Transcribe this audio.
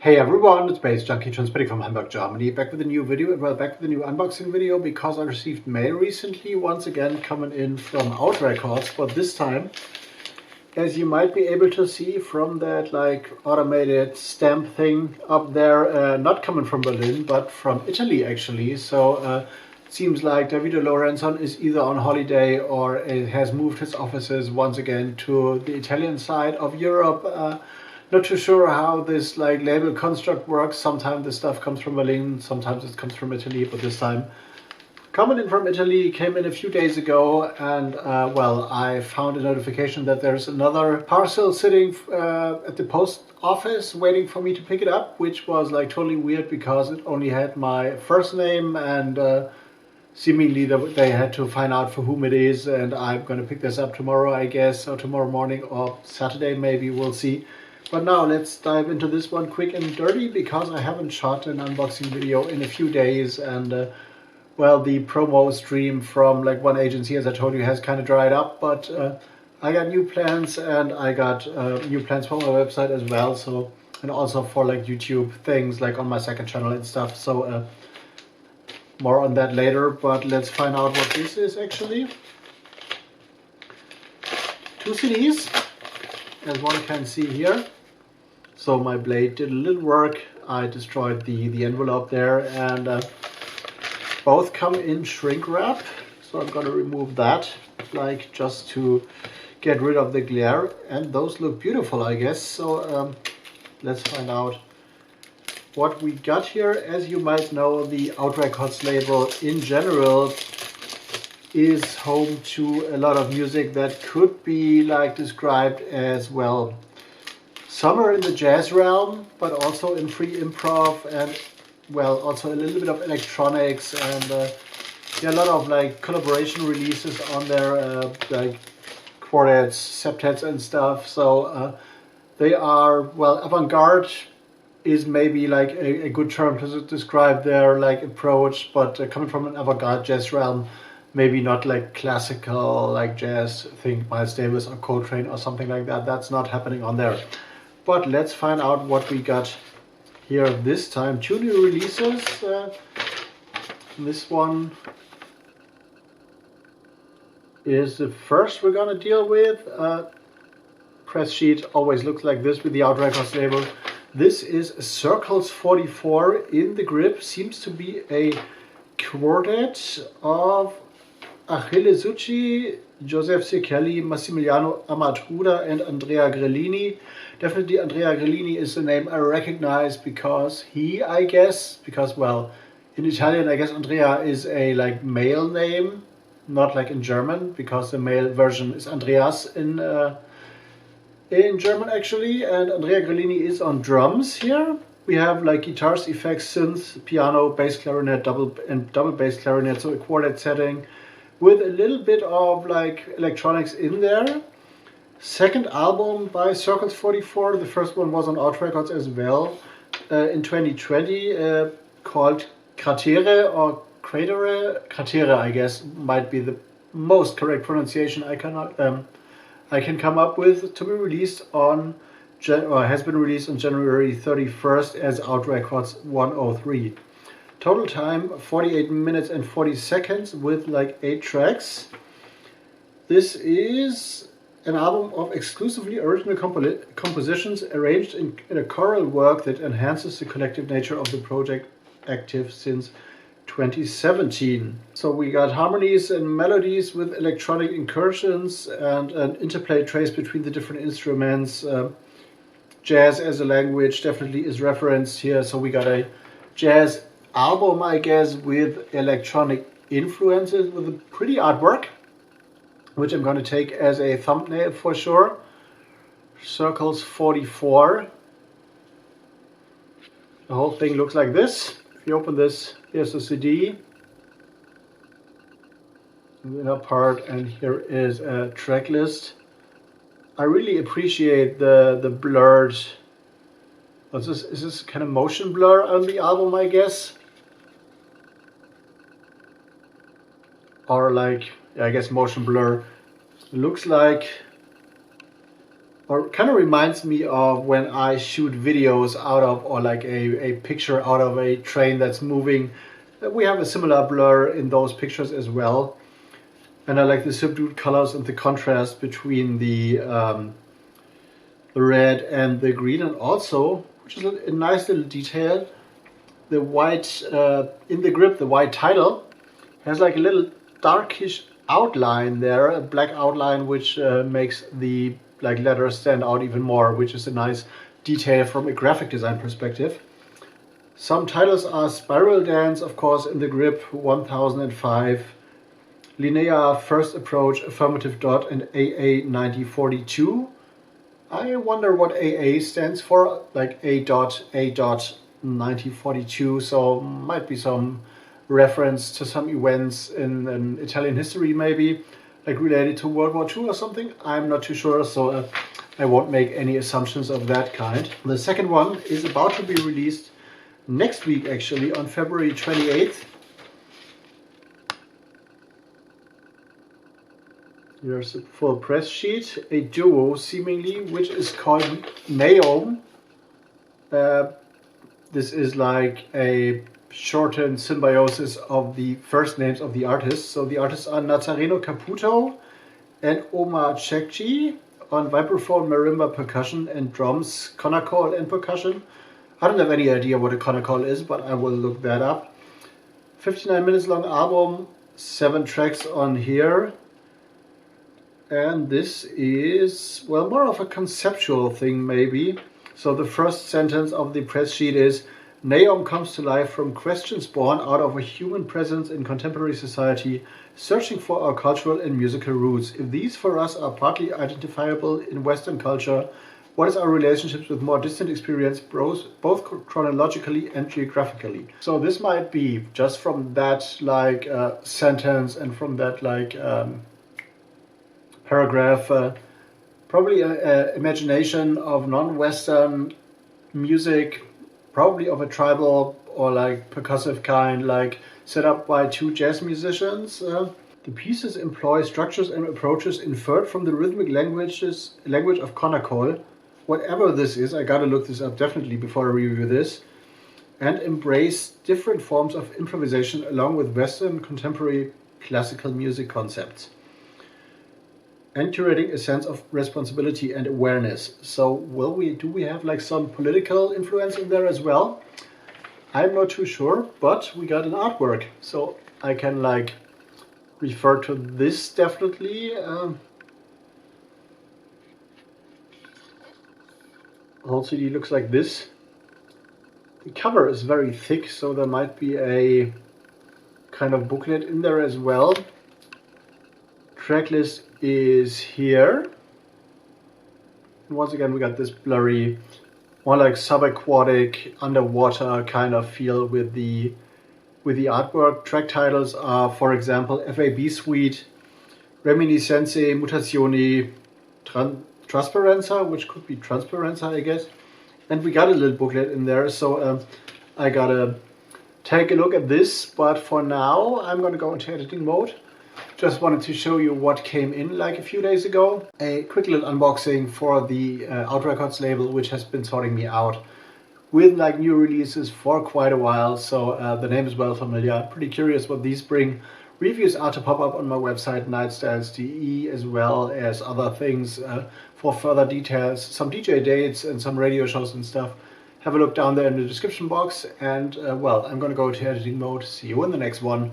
Hey everyone, it's baze.djunkiii transmitting from Hamburg, Germany, back with a new video, and well, back with a new unboxing video because I received mail recently, once again coming in from AUT Records, but this time, as you might be able to see from that like automated stamp thing up there, not coming from Berlin, but from Italy actually. So it seems like Davide Lorenzon is either on holiday or it has moved his offices once again to the Italian side of Europe. Not too sure how this like label construct works. Sometimes the stuff comes from Berlin, sometimes it comes from Italy, but this time coming in from Italy, came in a few days ago, and well, I found a notification that there's another parcel sitting at the post office waiting for me to pick it up, which was like totally weird because it only had my first name, and seemingly they had to find out for whom it is, and I'm gonna pick this up tomorrow, I guess, or tomorrow morning or Saturday maybe, we'll see. But now let's dive into this one quick and dirty because I haven't shot an unboxing video in a few days, and well, the promo stream from like one agency, as I told you, has kind of dried up, but I got new plans, and I got new plans for my website as well, so, and also for like YouTube things like on my second channel and stuff, so more on that later. But let's find out what this is actually. 2 CDs, as one can see here. So my blade did a little work. I destroyed the envelope there, and both come in shrink wrap. So I'm gonna remove that, like just to get rid of the glare. And those look beautiful, I guess. So let's find out what we got here. As you might know, the AUT Records label in general is home to a lot of music that could be like described as, well, somewhere in the jazz realm, but also in free improv, and well, also a little bit of electronics, and yeah, a lot of like collaboration releases on there, like quartets, septets and stuff. So they are, well, avant-garde is maybe like a good term to describe their like approach, but coming from an avant-garde jazz realm, maybe not like classical like jazz, think Miles Davis or Coltrane or something like that. That's not happening on there. But let's find out what we got here this time. 2 new releases. This one is the first we're gonna deal with. Press sheet always looks like this with the AUT Records label. This is Circles 44 in the grip. Seems to be a quartet of Achille Zucchi, Joseph Ciccelli, Massimiliano Amatruda, and Andrea Grellini. Definitely Andrea Grellini is the name I recognize because I guess, because, well, in Italian, I guess Andrea is a like male name, not like in German, because the male version is Andreas in German actually, and Andrea Grellini is on drums here. We have like guitars, effects, synth, piano, bass clarinet, double bass clarinet, so a quartet setting with a little bit of like electronics in there. Second album by Circles 44. The first one was on AUT Records as well in 2020, called Cratere or Cratere. Cratere, I guess, might be the most correct pronunciation I can come up with. To be released on, or has been released on January 31st as AUT Records 103. Total time 48 minutes and 40 seconds with like 8 tracks. This is an album of exclusively original compositions arranged in a choral work that enhances the collective nature of the project, active since 2017. So we got harmonies and melodies with electronic incursions and an interplay trace between the different instruments. Jazz as a language definitely is referenced here. So we got a jazz album, I guess, with electronic influences, with a pretty artwork, which I'm going to take as a thumbnail for sure. Circles 44. The whole thing looks like this. If you open this, here's the CD, the inner part, and here is a track list. I really appreciate the blurred, what's this? Is this kind of motion blur on the album, I guess? Or like, I guess motion blur. Looks like or kind of reminds me of when I shoot videos out of, or like a picture out of a train that's moving. We have a similar blur in those pictures as well. And I like the subdued colors and the contrast between the red and the green, and also, which is a nice little detail, the white in the grip, the white title has like a little darkish outline there, a black outline, which makes the letters stand out even more, which is a nice detail from a graphic design perspective. Some titles are Spiral Dance, of course, in the grip, 1005, Linnea First Approach, Affirmative Dot, and AA 9042. I wonder what AA stands for, like A dot 9042, so might be some reference to some events in Italian history, maybe, like related to World War II or something. I'm not too sure, so I won't make any assumptions of that kind. The second one is about to be released next week, actually, on February 28th. Here's a full press sheet, a duo seemingly, which is called Neom. This is like a shortened symbiosis of the first names of the artists. So the artists are Nazareno Caputo and Omar Chekchi on vibraphone, marimba, percussion, and drums, conacol, and percussion. I don't have any idea what a conacol is, but I will look that up. 59 minutes long album, 7 tracks on here. And this is, well, more of a conceptual thing, maybe. So the first sentence of the press sheet is, Neom comes to life from questions born out of a human presence in contemporary society, searching for our cultural and musical roots. If these for us are partly identifiable in Western culture, what is our relationships with more distant experience, both chronologically and geographically? So this might be, just from that sentence and from that paragraph, probably an imagination of non-Western music, probably of a tribal or percussive kind, set up by 2 jazz musicians. The pieces employ structures and approaches inferred from the rhythmic language of conacol, whatever this is. I gotta look this up definitely before I review this, and embrace different forms of improvisation along with Western contemporary classical music concepts, and curating a sense of responsibility and awareness. So do we have some political influence in there as well? I'm not too sure, but we got an artwork, so I can refer to this definitely. Whole CD looks like this. The cover is very thick, so there might be a kind of booklet in there as well. Tracklist is here. And once again, we got this blurry, more subaquatic, underwater kind of feel with the artwork. Track titles are, for example, FAB Suite, Reminiscenze, Mutazioni, Trasparenza, which could be Transparenza, I guess. And we got a little booklet in there, so I gotta take a look at this. But for now, I'm gonna go into editing mode. Just wanted to show you what came in a few days ago. A quick little unboxing for the AUT Records label, which has been sorting me out with new releases for quite a while. So the name is well familiar. Pretty curious what these bring. Reviews are to pop up on my website, nightstyles.de, as well as other things for further details, some DJ dates and some radio shows and stuff. Have a look down there in the description box. And well, I'm gonna go to editing mode. See you in the next one.